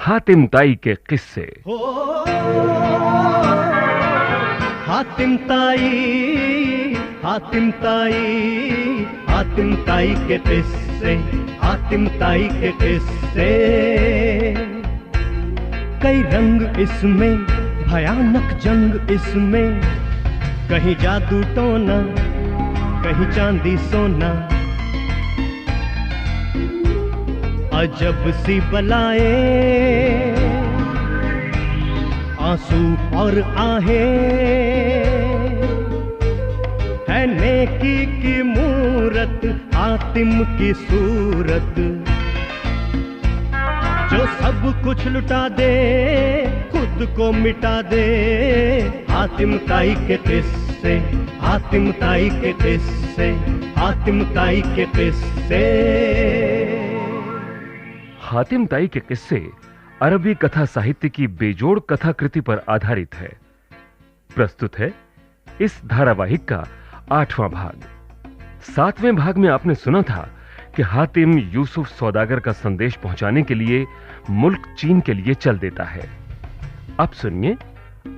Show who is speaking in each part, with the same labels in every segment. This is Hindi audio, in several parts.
Speaker 1: हातिम ताई के किस्से।
Speaker 2: हातिम ताई, हातिम ताई, हातिम ताई के किस्से, हातिम ताई के किस्से। कई रंग इसमें, भयानक जंग इसमें, कहीं जादू टोना, कहीं चांदी सोना। अजब सी बलाए, आंसू और आहें, है नेकी की मूरत, हातिम की सूरत, जो सब कुछ लुटा दे, खुद को मिटा दे। हातिम ताई के किस्से, हातिम ताई के किस्से, हातिम ताई के किस्से।
Speaker 1: हातिम ताई के किस्से अरबी कथा साहित्य की बेजोड़ कथाकृति पर आधारित है। प्रस्तुत है इस धारावाहिक का 8वां भाग। 7वें भाग में आपने सुना था कि हातिम यूसुफ सौदागर का संदेश पहुंचाने के लिए मुल्क चीन के लिए चल देता है। अब सुनिए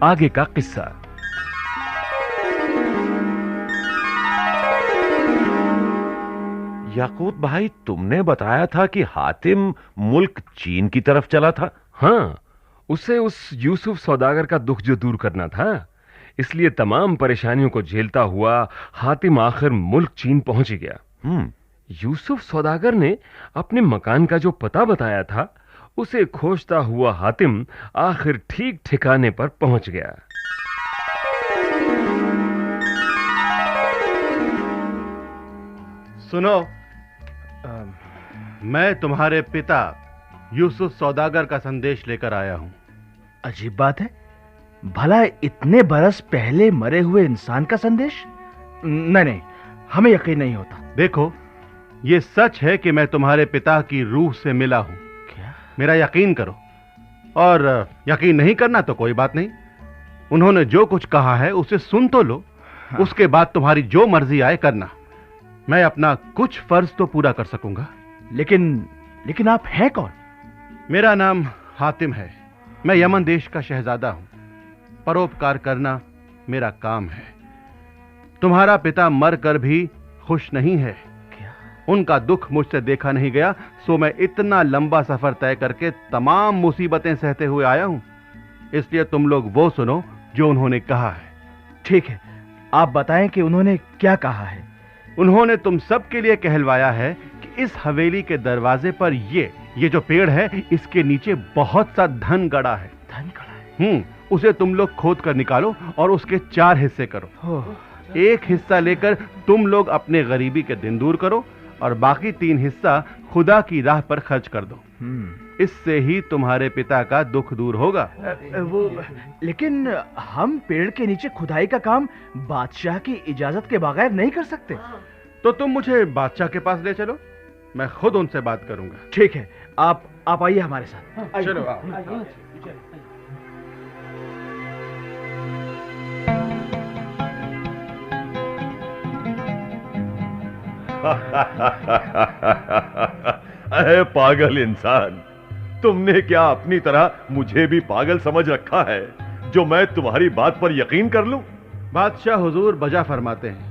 Speaker 1: आगे का किस्सा।
Speaker 3: याकूत भाई, तुमने बताया था कि हातिम मुल्क चीन की तरफ चला था।
Speaker 1: हां, उसे उस यूसुफ सौदागर का दुख जो दूर करना था, इसलिए तमाम परेशानियों को झेलता हुआ हातिम आखिर मुल्क चीन पहुंच गया। यूसुफ सौदागर ने अपने मकान का जो पता बताया था, उसे खोजता हुआ हातिम आखिर ठीक ठिकाने पर पहुंच गया।
Speaker 4: सुनो, मैं तुम्हारे पिता यूसुफ सौदागर का संदेश लेकर आया हूं।
Speaker 5: अजीब बात है, भला इतने बरस पहले मरे हुए इंसान का संदेश? नहीं, हमें यकीन नहीं होता।
Speaker 4: देखो, ये सच है कि मैं तुम्हारे पिता की रूह से मिला हूं।
Speaker 5: क्या?
Speaker 4: मेरा यकीन करो, और यकीन नहीं करना तो कोई बात नहीं। उन्होंने जो कुछ कहा है उसे सुन तो लो। हाँ। उसके बाद तुम्हारी जो मर्जी आए करना। मैं अपना कुछ फर्ज तो पूरा कर सकूंगा।
Speaker 5: लेकिन आप हैं कौन?
Speaker 4: मेरा नाम हातिम है। मैं यमन देश का शहजादा हूं। परोपकार करना मेरा काम है। तुम्हारा पिता मर कर भी खुश नहीं है।
Speaker 5: क्या?
Speaker 4: उनका दुख मुझसे देखा नहीं गया, सो मैं इतना लंबा सफर तय करके तमाम मुसीबतें सहते हुए आया हूं। इसलिए तुम लोग वो सुनो जो उन्होंने कहा है।
Speaker 5: ठीक है, आप बताएं कि उन्होंने क्या कहा है।
Speaker 4: उन्होंने तुम सब के लिए कहलवाया है कि इस हवेली के दरवाजे पर ये जो पेड़ है, इसके नीचे बहुत सा धन गड़ा है।
Speaker 5: धन गड़ा है?
Speaker 4: उसे तुम लोग खोद कर निकालो और उसके 4 हिस्से करो। एक हिस्सा लेकर तुम लोग अपने गरीबी के दिन दूर करो, और बाकी 3 हिस्सा खुदा की राह पर खर्च कर दो। इससे ही तुम्हारे पिता का दुख दूर होगा।
Speaker 5: लेकिन हम पेड़ के नीचे खुदाई का काम बादशाह की इजाजत के बगैर नहीं कर सकते।
Speaker 4: तो तुम मुझे बादशाह के पास ले चलो, मैं खुद उनसे बात करूंगा।
Speaker 5: ठीक है, आप आइए हमारे साथ।
Speaker 4: चलो
Speaker 3: अरे पागल इंसान, तुमने क्या अपनी तरह मुझे भी पागल समझ रखा है, जो मैं तुम्हारी बात पर यकीन कर लूं?
Speaker 4: बादशाह हुजूर बजा फरमाते हैं,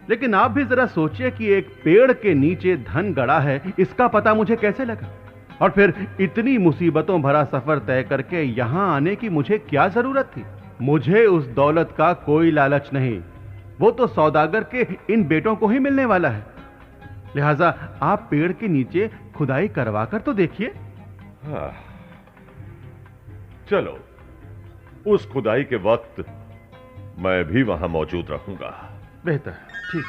Speaker 4: लेकिन आप भी जरा सोचिए कि एक पेड़ के नीचे धन गड़ा है, इसका पता मुझे कैसे लगा? और फिर इतनी मुसीबतों भरा सफर तय करके यहां आने की मुझे क्या जरूरत थी? मुझे उस दौलत का कोई लालच नहीं, वो तो सौदागर के इन बेटों को ही मिलने वाला है। लिहाजा आप पेड़ के नीचे खुदाई करवा कर तो देखिए।
Speaker 3: चलो, उस खुदाई के वक्त मैं भी वहां मौजूद रहूंगा।
Speaker 4: बेहतर, ठीक।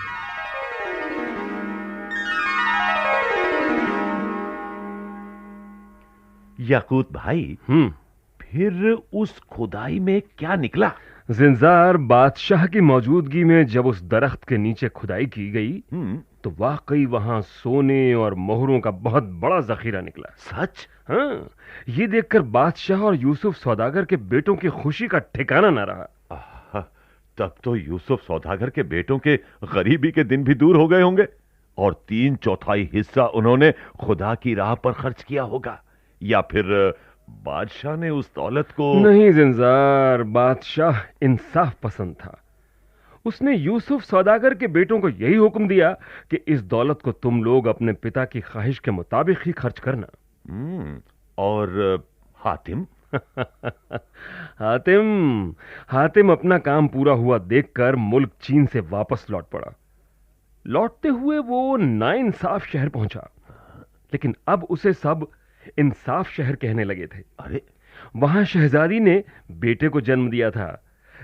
Speaker 3: याकूत भाई, फिर उस खुदाई में क्या निकला?
Speaker 1: जिंजार बादशाह की मौजूदगी में जब उस दरख्त के नीचे खुदाई की गई, तो वाकई वहां सोने और मोहरों का बहुत बड़ा जखीरा निकला।
Speaker 3: सच?
Speaker 1: हाँ, ये देखकर बादशाह और यूसुफ सौदागर के बेटों की खुशी का ठिकाना न रहा।
Speaker 3: तब तो यूसुफ सौदागर के बेटों के गरीबी के दिन भी दूर हो गए होंगे, और 3/4 हिस्सा उन्होंने खुदा की राह पर खर्च किया होगा, या फिर बादशाह ने उस दौलत को...
Speaker 1: नहीं जिंजार, बादशाह इंसाफ पसंद था। उसने यूसुफ सौदागर के बेटों को यही हुक्म दिया कि इस दौलत को तुम लोग अपने पिता की ख्वाहिश के मुताबिक ही खर्च करना।
Speaker 3: और हातिम?
Speaker 1: हातिम अपना काम पूरा हुआ देखकर मुल्क चीन से वापस लौट पड़ा। लौटते हुए वो नाइंसाफ शहर पहुंचा, लेकिन अब उसे सब इंसाफ शहर कहने लगे थे।
Speaker 3: अरे,
Speaker 1: वहां शहजादी ने बेटे को जन्म दिया था,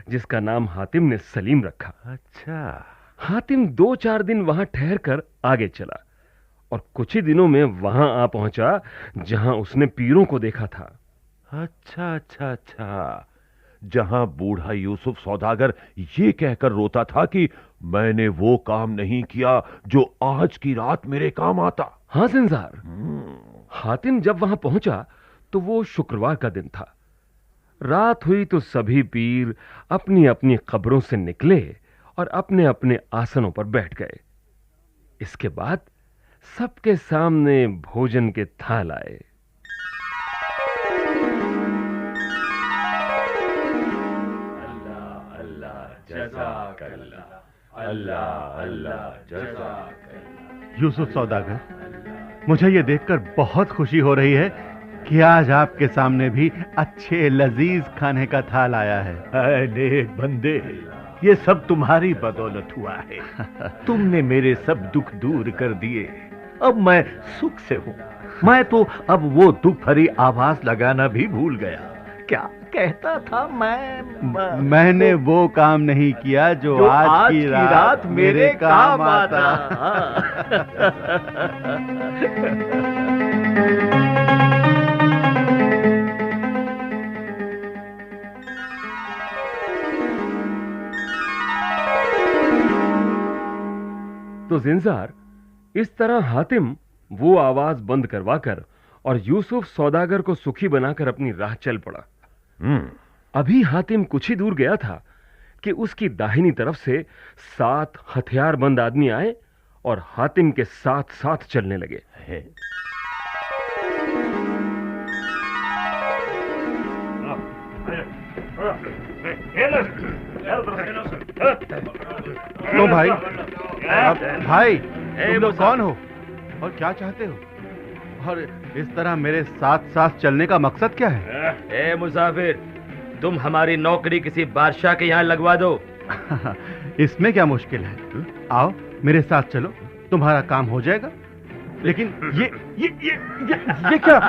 Speaker 1: जिसका नाम हातिम ने सलीम रखा।
Speaker 3: अच्छा।
Speaker 1: हातिम 2-4 दिन वहां ठहर कर आगे चला और कुछ ही दिनों में वहां आ पहुंचा जहां उसने पीरों को देखा था।
Speaker 3: अच्छा अच्छा अच्छा, जहां बूढ़ा यूसुफ सौदागर ये कहकर रोता था कि मैंने वो काम नहीं किया जो आज की रात मेरे काम आता।
Speaker 1: हाँ जिंजार, हातिम जब वहां पहुंचा तो वो शुक्रवार का दिन था। रात हुई तो सभी पीर अपनी अपनी कब्रों से निकले और अपने अपने आसनों पर बैठ गए। इसके बाद सबके सामने भोजन के थाल आए।
Speaker 3: अल्लाह अल्लाह जज़ाकल्लाह, अल्लाह अल्लाह जज़ाकल्लाह।
Speaker 4: यूसुफ सौदागर, मुझे ये देखकर बहुत खुशी हो रही है कि आज आपके सामने भी अच्छे लजीज खाने का थाल आया है।
Speaker 6: ऐ नेक बंदे, ये सब तुम्हारी बदौलत हुआ है। तुमने मेरे सब दुख दूर कर दिए। अब मैं सुख से हूँ। मैं तो अब वो दुख भरी आवाज लगाना भी भूल गया। क्या कहता था
Speaker 4: मैंने वो काम नहीं किया जो आज की रात मेरे काम आता।
Speaker 1: तो जिंजार, इस तरह हातिम वो आवाज बंद करवाकर और यूसुफ सौदागर को सुखी बनाकर अपनी राह चल पड़ा। अभी हातिम कुछ ही दूर गया था कि उसकी दाहिनी तरफ से 7 हथियारबंद आदमी आए और हातिम के साथ साथ चलने लगे।
Speaker 4: लो भाई, भाई तुम लोग कौन हो और क्या चाहते हो, और इस तरह मेरे साथ साथ चलने का मकसद क्या है?
Speaker 5: ए मुसाफिर, तुम हमारी नौकरी किसी बादशाह के यहाँ लगवा दो।
Speaker 4: इसमें क्या मुश्किल है? आओ मेरे साथ चलो, तुम्हारा काम हो जाएगा। लेकिन ये क्या?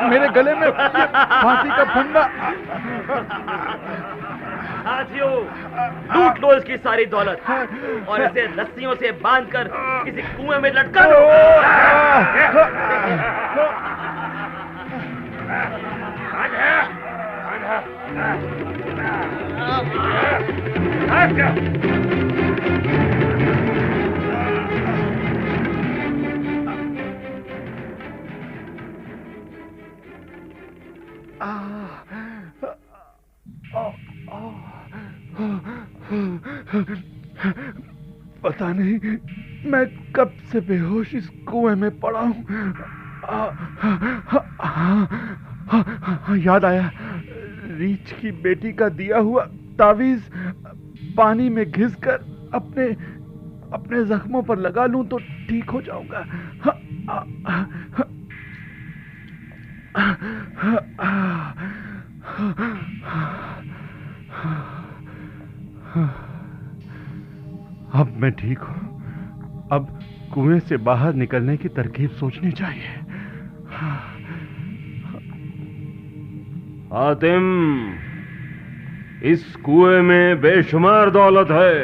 Speaker 4: मेरे गले में फांसी का फंदा।
Speaker 5: साथियों, लूट लो इसकी सारी दौलत और इसे रस्सियों से बांधकर किसी कुएं में लटका दो।
Speaker 4: पता नहीं मैं कब से बेहोश इस कुएं में पड़ा हूं। याद आया, रीछ की बेटी का दिया हुआ तावीज पानी में घिसकर अपने जख्मों पर लगा लूं तो ठीक हो जाऊंगा। अब मैं ठीक हूं। अब कुएं से बाहर निकलने की तरकीब सोचनी चाहिए।
Speaker 1: हातिम, इस कुएं में बेशुमार दौलत है,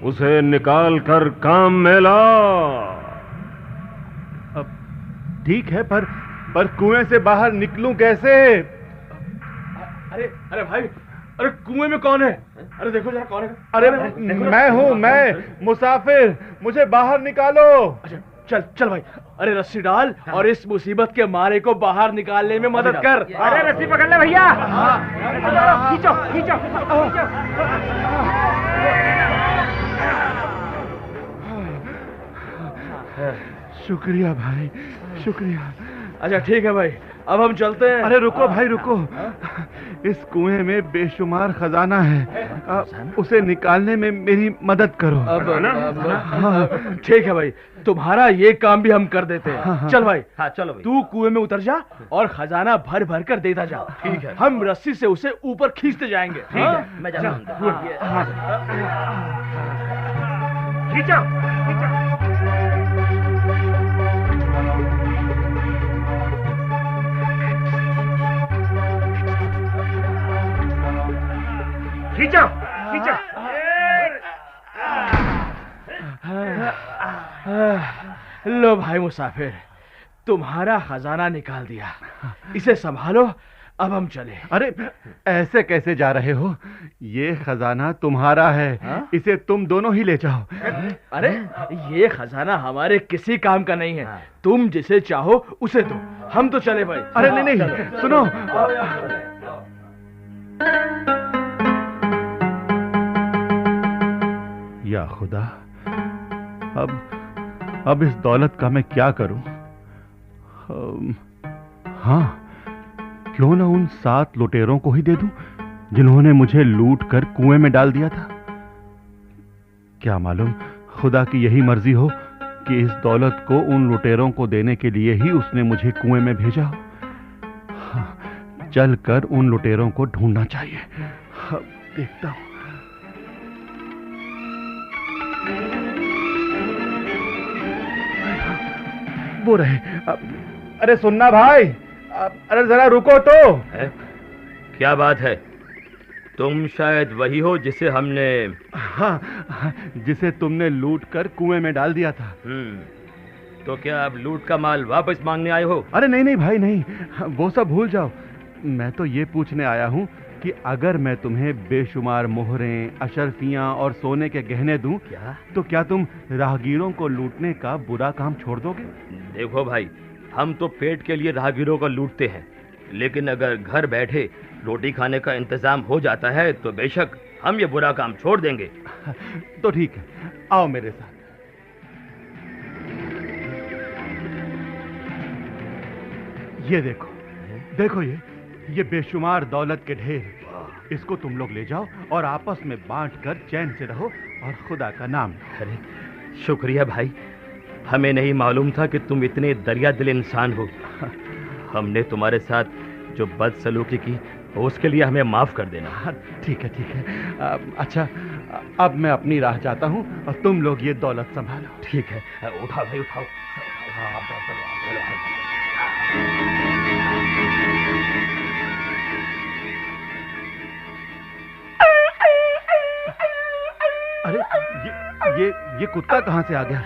Speaker 1: उसे निकाल कर काम में ला।
Speaker 4: अब ठीक है, पर कुएं से बाहर निकलूं कैसे?
Speaker 5: अरे भाई, अरे कुएं में कौन है? अरे देखो जरा कौन है?
Speaker 4: अरे मैं हूं, मैं मुसाफिर, मुझे बाहर निकालो।
Speaker 5: अच्छा चल भाई, अरे रस्सी डाल और इस मुसीबत के मारे को बाहर निकालने में मदद कर। अरे रस्सी पकड़ ले भैया। खींचो खींचो।
Speaker 4: शुक्रिया भाई, शुक्रिया।
Speaker 5: अच्छा ठीक है भाई, अब हम चलते हैं।
Speaker 4: अरे रुको भाई रुको, इस कुएं में बेशुमार खजाना है, उसे निकालने में मेरी मदद करो।
Speaker 5: अब ठीक है भाई, तुम्हारा ये काम भी हम कर देते हैं। चल भाई,
Speaker 6: हाँ चलो भाई।
Speaker 5: तू कुएं में उतर जा और खजाना भर भर कर देता जा।
Speaker 6: ठीक है।
Speaker 5: हम रस्सी से उसे ऊपर खींचते जाएंगे।
Speaker 6: ठीक है, मैं जा रहा हूं।
Speaker 1: खींचो, खींचो। खींचो, खींचो।
Speaker 5: लो भाई मुसाफिर, तुम्हारा खजाना निकाल दिया, इसे संभालो। अब हम चले।
Speaker 4: अरे ऐसे कैसे जा रहे हो? ये खजाना तुम्हारा है। इसे तुम दोनों ही ले जाओ।
Speaker 5: अरे ये खजाना हमारे किसी काम का नहीं है। तुम जिसे चाहो उसे दो, हम तो चले भाई।
Speaker 4: अरे नहीं नहीं, सुनो। या खुदा, अब इस दौलत का मैं क्या करूं? हाँ, क्यों ना उन 7 लुटेरों को ही दे दूं जिन्होंने मुझे लूट कर कुएं में डाल दिया था। क्या मालूम खुदा की यही मर्जी हो कि इस दौलत को उन लुटेरों को देने के लिए ही उसने मुझे कुएं में भेजा हो। हाँ, चल कर उन लुटेरों को ढूंढना चाहिए। हाँ, देखता हूं। वो रहे। अरे सुनना भाई, अरे जरा रुको तो।
Speaker 6: है? क्या बात है? तुम शायद वही हो जिसे हमने...
Speaker 4: हाँ, जिसे तुमने लूट कर कुएं में डाल दिया था।
Speaker 6: तो क्या अब लूट का माल वापस मांगने आए हो?
Speaker 4: अरे नहीं नहीं भाई नहीं, वो सब भूल जाओ। मैं तो ये पूछने आया हूँ कि अगर मैं तुम्हें बेशुमार मोहरें, अशर्फियां और सोने के गहने दूं, तो क्या तुम राहगीरों को लूटने का बुरा काम छोड़ दोगे?
Speaker 6: देखो भाई, हम तो पेट के लिए राहगीरों को लूटते हैं, लेकिन अगर घर बैठे रोटी खाने का इंतजाम हो जाता है तो बेशक हम ये बुरा काम छोड़ देंगे।
Speaker 4: तो ठीक है, आओ मेरे साथ। ये देखो, देखो ये बेशुमार दौलत के ढेर। इसको तुम लोग ले जाओ और आपस में बांटकर चैन से रहो और खुदा का नाम लो।
Speaker 6: अरे शुक्रिया भाई, हमें नहीं मालूम था कि तुम इतने दरिया दिल इंसान हो। हमने तुम्हारे साथ जो बदसलूकी की उसके लिए हमें माफ कर देना।
Speaker 4: ठीक है ठीक है। अच्छा, अब मैं अपनी राह जाता हूँ और तुम लोग ये दौलत संभालो।
Speaker 6: ठीक है, उठाओ भाई उठाओ।
Speaker 4: अरे ये कुत्ता कहाँ से आ गया?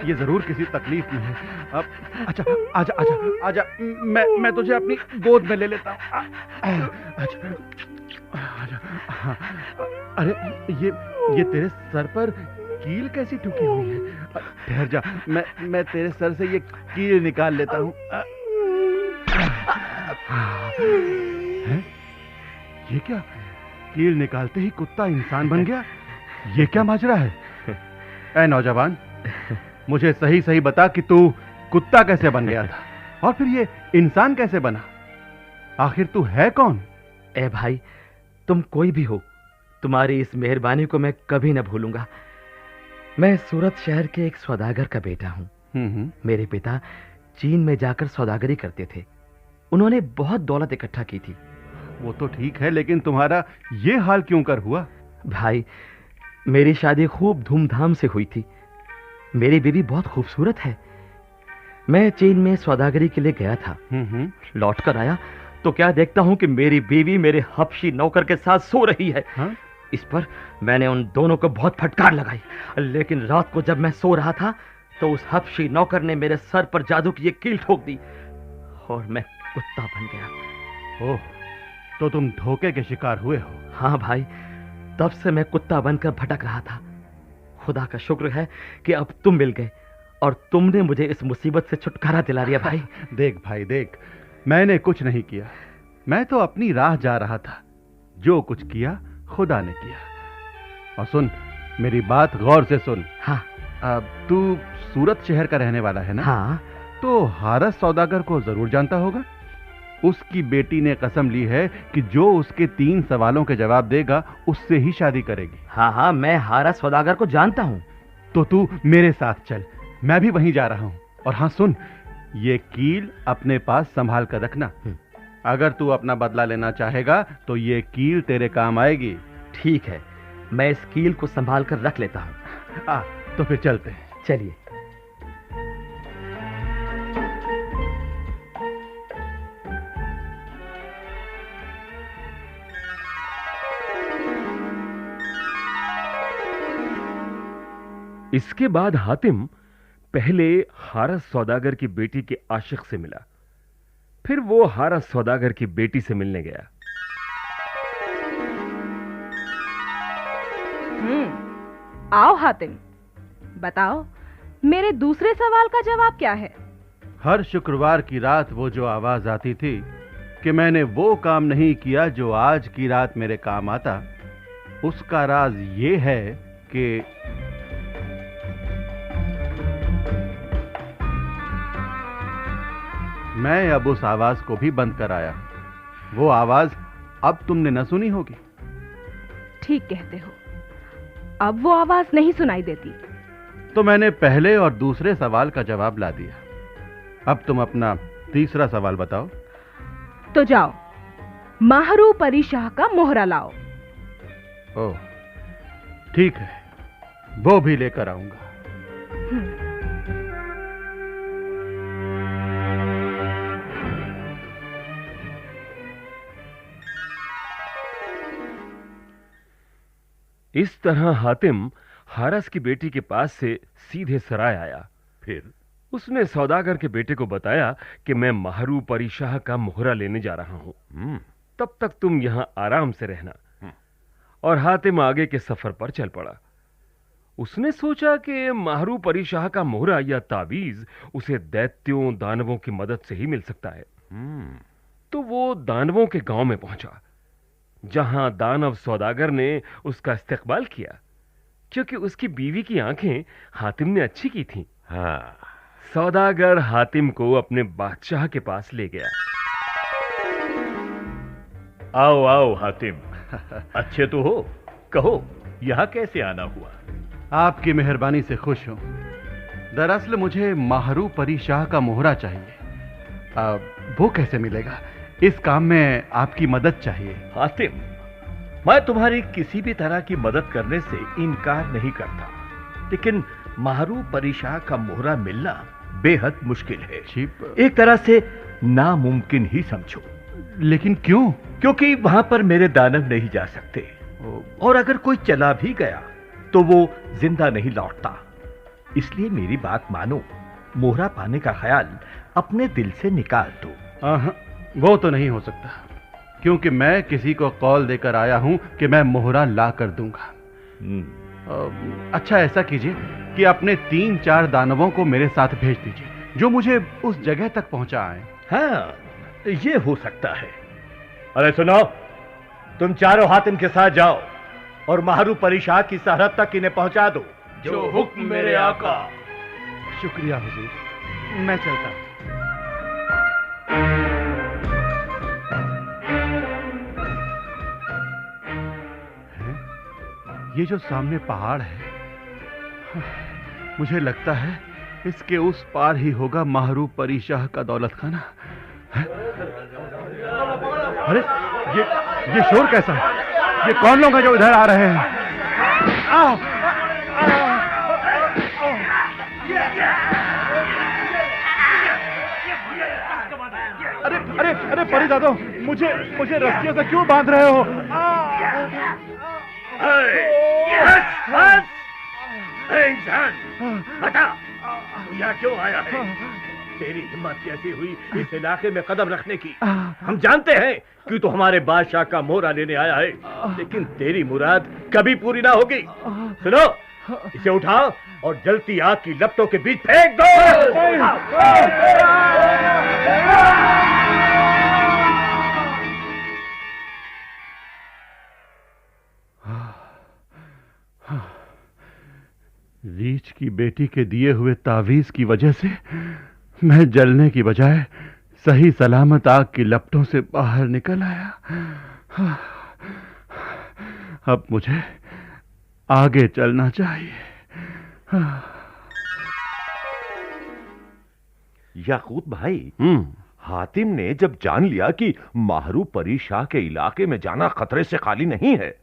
Speaker 4: ये जरूर किसी तकलीफ में है। अब अच्छा, आजा आजा आजा, मैं तुझे अपनी गोद में ले लेता हूँ। अच्छा आजा। हाँ, अरे ये तेरे सर पर कील कैसी ठुकी हुई है? ठहर जा, मैं तेरे सर से ये कील निकाल लेता हूँ। हैं? ये क्या? कील निकालते ही कुत्ता इंसान बन गया? ये क्या माजरा है? ऐ नौजवान, मुझे सही सही बता कि तू कुत्ता कैसे बन गया था और फिर ये इंसान कैसे बना? आखिर तू है कौन?
Speaker 6: ए भाई, तुम कोई भी हो, तुम्हारी इस मेहरबानी को मैं कभी न भूलूंगा। मैं सूरत शहर के एक सौदागर का बेटा हूँ। मेरे पिता चीन में जाकर सौदागरी करते थे। उन्होंने बहुत दौलत इकट्ठा की थी।
Speaker 4: वो तो ठीक है, लेकिन तुम्हारा ये हाल क्यों कर हुआ?
Speaker 6: भाई, मेरी शादी खूब धूमधाम से हुई थी। मेरी बीवी बहुत खूबसूरत है। मैं चीन में सौदागरी के लिए गया था। लौट कर आया तो क्या देखता हूं कि मेरी बीवी मेरे हबशी नौकर के साथ सो रही है। इस पर मैंने उन दोनों को बहुत फटकार लगाई, लेकिन रात को जब मैं सो रहा था तो उस हबशी नौकर ने मेरे सर पर जादू की एक कील ठोक दी और मैं कुत्ता बन गया।
Speaker 4: ओह, तो तुम धोखे के शिकार हुए हो?
Speaker 6: हाँ भाई, तब से मैं कुत्ता बनकर भटक रहा था। खुदा का शुक्र है कि अब तुम मिल गए और तुमने मुझे इस मुसीबत से छुटकारा दिला दिया। भाई
Speaker 4: देख भाई देख, मैंने कुछ नहीं किया। मैं तो अपनी राह जा रहा था। जो कुछ किया खुदा ने किया। और सुन, मेरी बात गौर से सुन।
Speaker 6: हाँ।
Speaker 4: अब तू सूरत शहर का रहने वाला है ना?
Speaker 6: हाँ।
Speaker 4: तो हारस सौदागर को जरूर जानता होगा। उसकी बेटी ने कसम ली है कि जो उसके 3 सवालों के जवाब देगा उससे ही शादी करेगी।
Speaker 5: हाँ हाँ, मैं हारा सौदागर को जानता हूँ।
Speaker 4: तो तू मेरे साथ चल, मैं भी वहीं जा रहा हूँ। और हाँ सुन, ये कील अपने पास संभाल कर रखना। अगर तू अपना बदला लेना चाहेगा तो ये कील तेरे काम आएगी।
Speaker 5: ठीक है, मैं इस कील को संभाल कर रख लेता हूँ।
Speaker 4: तो फिर चलते हैं।
Speaker 5: चलिए।
Speaker 1: इसके बाद हातिम पहले हारस सौदागर की बेटी के आशिक से मिला, फिर वो हारस सौदागर की बेटी से मिलने गया।
Speaker 7: आओ हातिम, बताओ मेरे दूसरे सवाल का जवाब क्या है?
Speaker 4: हर शुक्रवार की रात वो जो आवाज आती थी कि मैंने वो काम नहीं किया जो आज की रात मेरे काम आता, उसका राज ये है कि मैं अब उस आवाज को भी बंद कर आया। वो आवाज अब तुमने न सुनी होगी।
Speaker 7: ठीक कहते हो, अब वो आवाज नहीं सुनाई देती।
Speaker 4: तो मैंने पहले और दूसरे सवाल का जवाब ला दिया। अब तुम अपना तीसरा सवाल बताओ।
Speaker 7: तो जाओ, माहरू परी शाह का मोहरा लाओ।
Speaker 4: ओह, ठीक है, वो भी लेकर आऊंगा।
Speaker 1: इस तरह हातिम हारस की बेटी के पास से सीधे सराय आया।
Speaker 3: फिर
Speaker 1: उसने सौदागर के बेटे को बताया कि मैं माहरू परी शाह का मोहरा लेने जा रहा हूं, तब तक तुम यहां आराम से रहना। और हातिम आगे के सफर पर चल पड़ा। उसने सोचा कि माहरू परी शाह का मोहरा या तावीज उसे दैत्यों दानवों की मदद से ही मिल सकता है। तो वो दानवों के गांव में पहुंचा, जहां दानव सौदागर ने उसका इस्तकबाल किया, क्योंकि उसकी बीवी की आंखें हातिम ने अच्छी की थीं।
Speaker 3: हाँ,
Speaker 1: सौदागर हातिम को अपने बादशाह के पास ले गया।
Speaker 6: आओ आओ हातिम, अच्छे तो हो, कहो यहां कैसे आना हुआ?
Speaker 4: आपकी मेहरबानी से खुश हूं। दरअसल मुझे माहरू परी शाह का मोहरा चाहिए। वो कैसे मिलेगा? इस काम में आपकी मदद चाहिए।
Speaker 6: हातिम, मैं तुम्हारी किसी भी तरह की मदद करने से इनकार नहीं करता, लेकिन माहरू परी शाह का मोहरा मिलना बेहद मुश्किल है। एक तरह से नामुमकिन ही समझो।
Speaker 4: लेकिन क्यों?
Speaker 6: क्योंकि वहां पर मेरे दानव नहीं जा सकते, और अगर कोई चला भी गया तो वो जिंदा नहीं लौटता। इसलिए मेरी बात मानो, मोहरा पाने का ख्याल अपने दिल से निकाल दो।
Speaker 4: वो तो नहीं हो सकता, क्योंकि मैं किसी को कॉल देकर आया हूं कि मैं मोहरा ला कर दूंगा। अच्छा, ऐसा कीजिए कि अपने 3-4 दानवों को मेरे साथ भेज दीजिए, जो मुझे उस जगह तक पहुंचा आए।
Speaker 6: हाँ, ये हो सकता है। अरे सुनो, तुम चारों हातिम के साथ जाओ और माहरू परी शाह की सरहद तक इन्हें पहुंचा दो।
Speaker 5: जो हुक्म मेरे आका।
Speaker 4: शुक्रिया हुजूर, मैं चलता हूं। ये जो सामने पहाड़ है, मुझे लगता है इसके उस पार ही होगा माहरू परी शाह का दौलत खाना। अरे ये शोर कैसा है? ये कौन लोग हैं जो इधर आ रहे हैं? अरे अरे अरे परिदादो, मुझे रस्सियों से क्यों बांध रहे हो?
Speaker 6: इंसान, बता, यहाँ क्यों आया है? तेरी हिम्मत कैसी हुई इस इलाके में कदम रखने की? हम जानते हैं कि तू हमारे बादशाह का मोहरा लेने आया है, लेकिन तेरी मुराद कभी पूरी ना होगी। सुनो, इसे उठाओ और जलती आग की लपटों के बीच फेंक दो। रीछ की बेटी के दिए हुए तावीज की वजह से मैं जलने की बजाय
Speaker 4: सही सलामत आग की लपटों से बाहर निकल आया। अब मुझे आगे चलना चाहिए।
Speaker 3: याकूत भाई, हातिम ने जब जान लिया कि माहरू परी शाह के इलाके में जाना खतरे से खाली नहीं है,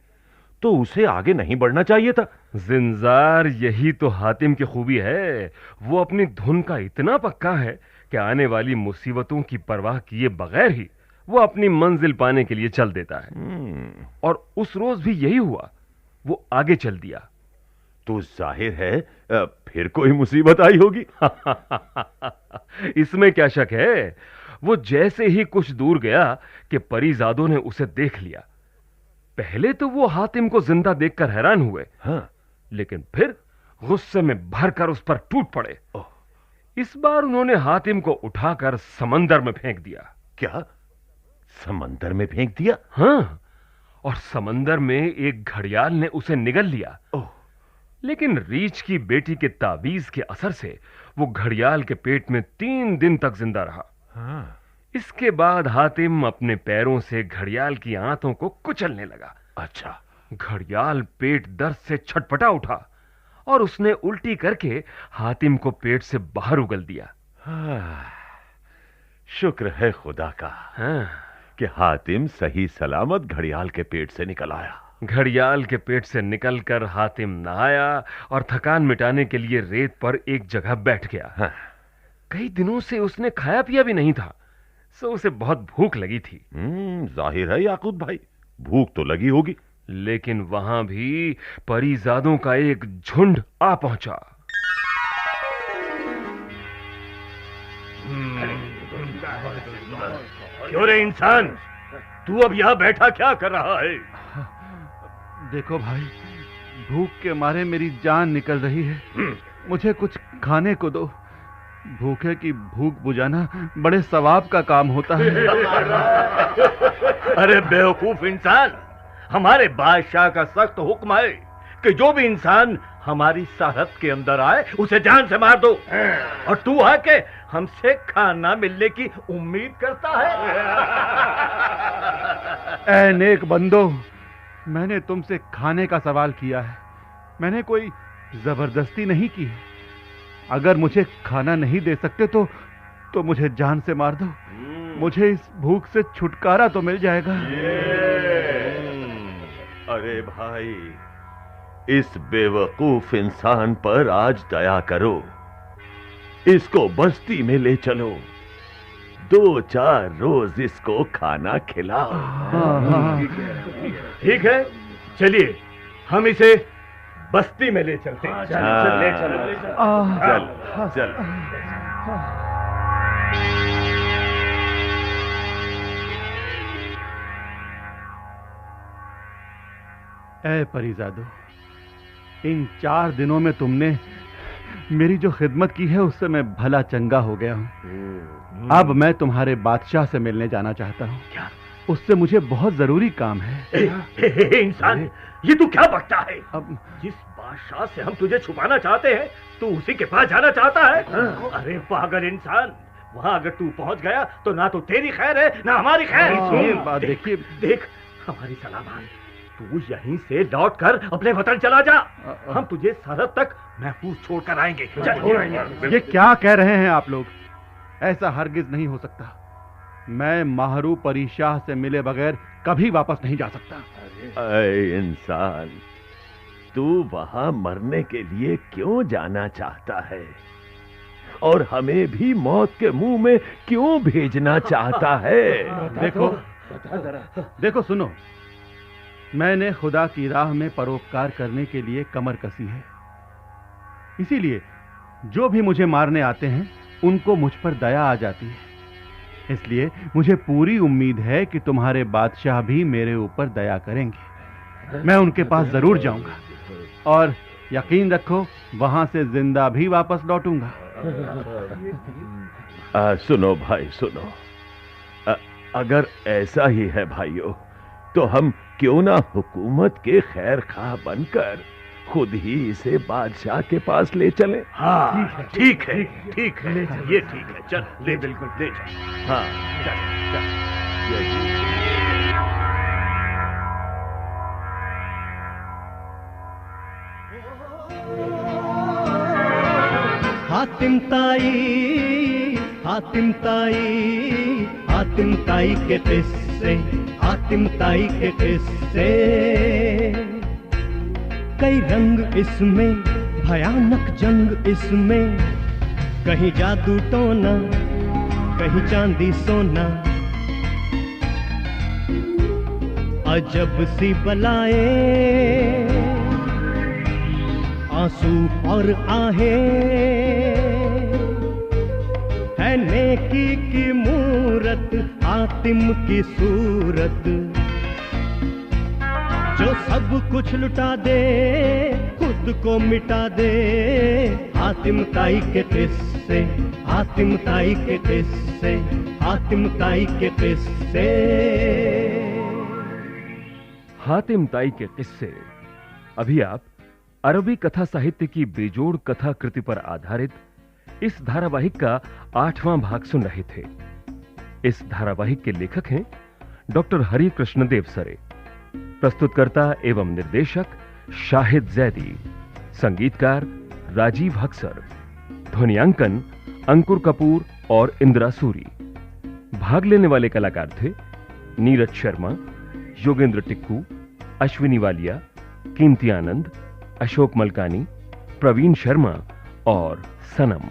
Speaker 3: तो उसे आगे नहीं बढ़ना चाहिए था।
Speaker 1: जिंजार, यही तो हातिम की खूबी है। वो अपनी धुन का इतना पक्का है कि आने वाली मुसीबतों की परवाह किए बगैर ही वो अपनी मंजिल पाने के लिए चल देता है। और उस रोज भी यही हुआ, वो आगे चल दिया।
Speaker 3: तो जाहिर है फिर कोई मुसीबत आई होगी।
Speaker 1: इसमें क्या शक है। वो जैसे ही कुछ दूर गया कि परीजादों ने उसे देख लिया। पहले तो वो हातिम को जिंदा देखकर हैरान हुए,
Speaker 3: हाँ,
Speaker 1: लेकिन फिर गुस्से में भरकर उस पर टूट पड़े। इस बार उन्होंने हातिम को उठाकर समंदर में फेंक दिया।
Speaker 3: क्या समंदर में फेंक दिया?
Speaker 1: हाँ, और समंदर में एक घड़ियाल ने उसे निगल लिया। लेकिन रीछ की बेटी के ताबीज के असर से वो घड़ियाल के पेट में 3 दिन तक जिंदा रहा।
Speaker 3: हाँ।
Speaker 1: इसके बाद हातिम अपने पैरों से घड़ियाल की आंतों को कुचलने लगा।
Speaker 3: अच्छा।
Speaker 1: घड़ियाल पेट दर्द से छटपटा उठा और उसने उल्टी करके हातिम को पेट से बाहर उगल दिया।
Speaker 3: शुक्र है खुदा का कि हातिम सही सलामत घड़ियाल के पेट से निकल आया।
Speaker 1: घड़ियाल के पेट से निकलकर हातिम नहाया और थकान मिटाने के लिए रेत पर एक जगह बैठ गया। कई दिनों से उसने खाया पिया भी नहीं था, सो उसे बहुत भूख लगी थी।
Speaker 3: जाहिर है याकूत भाई, भूख तो लगी होगी।
Speaker 1: लेकिन वहां भी परीजादों का एक झुंड आ पहुंचा।
Speaker 6: क्यों रे इंसान, तू अब यहां बैठा क्या कर रहा है?
Speaker 4: देखो भाई, भूख के मारे मेरी जान निकल रही है। मुझे कुछ खाने को दो। भूखे की भूख बुझाना बड़े सवाब का काम होता है।
Speaker 6: अरे बेवकूफ इंसान, हमारे बादशाह का सख्त हुक्म है कि जो भी इंसान हमारी सरहद के अंदर आए उसे जान से मार दो। और तू आके हमसे खाना मिलने की उम्मीद करता है?
Speaker 4: ऐ नेक बंदो, मैंने तुमसे खाने का सवाल किया है, मैंने कोई जबरदस्ती नहीं की है। अगर मुझे खाना नहीं दे सकते तो मुझे जान से मार दो। मुझे इस भूख से छुटकारा तो मिल जाएगा।
Speaker 3: अरे भाई, इस बेवकूफ इंसान पर आज दया करो। इसको बस्ती में ले चलो, 2-4 रोज इसको खाना खिलाओ।
Speaker 6: ठीक है, चलिए हम इसे बस्ती में ले चलते हैं।
Speaker 3: चल।
Speaker 4: ऐ परीजादो, इन 4 दिनों में तुमने मेरी जो खिदमत की है उससे मैं भला चंगा हो गया हूं। अब मैं तुम्हारे बादशाह से मिलने जाना चाहता हूं।
Speaker 6: क्या?
Speaker 4: उससे मुझे बहुत जरूरी काम है।
Speaker 6: इंसान, ये तू क्या बकता है?
Speaker 4: अब
Speaker 6: जिस बादशाह से हम तुझे छुपाना चाहते हैं, तू उसी के पास जाना चाहता है? अरे पागल इंसान, वहां अगर तू पहुंच गया तो ना तो तेरी खैर है ना हमारी खैर।
Speaker 4: ये बात देखिए,
Speaker 6: देख हमारी सलाह मान, तू यहीं से लौट कर अपने वतन चला जा। हम तुझे सरहद तक महफूज छोड़कर आएंगे।
Speaker 4: ये क्या कह रहे हैं आप लोग? ऐसा हरगिज नहीं हो सकता। मैं माहरू परी शाह से मिले बगैर कभी वापस नहीं जा सकता।
Speaker 3: अरे इंसान, तू वहां मरने के लिए क्यों जाना चाहता है? और हमें भी मौत के मुंह में क्यों भेजना चाहता है?
Speaker 4: देखो सुनो, मैंने खुदा की राह में परोपकार करने के लिए कमर कसी है। इसीलिए जो भी मुझे मारने आते हैं उनको मुझ पर दया आ जाती है। इसलिए मुझे पूरी उम्मीद है कि तुम्हारे बादशाह भी मेरे ऊपर दया करेंगे। मैं उनके पास जरूर जाऊंगा और यकीन रखो वहां से जिंदा भी वापस लौटूंगा।
Speaker 3: सुनो भाई सुनो, अगर ऐसा ही है भाइयों, तो हम क्यों ना हुकूमत के खैर खा बनकर खुद ही इसे बादशाह के पास ले चले।
Speaker 6: हाँ ठीक है ठीक है, ये ठीक है, चल ले, बिल्कुल ले चल।
Speaker 3: हाँ चल चल, ये ठीक है।
Speaker 2: हातिम ताई, हातिम ताई, हातिम ताई के किस्से, हातिम ताई के किस्से। कई रंग इसमें, भयानक जंग इसमें, कहीं जादू टोना, कहीं चांदी सोना। अजब सी बलाए, आंसू और आहें, है नेकी की मूरत, हातिम की सूरत। जो सब कुछ लुटा दे, खुद को मिटा दे, हातिम ताई के किस्से, हातिम ताई के किस्से, हातिम ताई के किस्से।
Speaker 1: हातिम ताई के किस्से। अभी आप अरबी कथा साहित्य की बेजोड़ कथा कृति पर आधारित इस धारावाहिक का 8वां भाग सुन रहे थे। इस धारावाहिक के लेखक हैं डॉक्टर हरि कृष्ण देव सरे, प्रस्तुतकर्ता एवं निर्देशक शाहिद जैदी, संगीतकार राजीव हक्सर, ध्वनियांकन अंकुर कपूर और इंदिरा सूरी। भाग लेने वाले कलाकार थे नीरज शर्मा, योगेंद्र टिक्कू, अश्विनी वालिया, कीमती आनंद, अशोक मलकानी, प्रवीण शर्मा और सनम।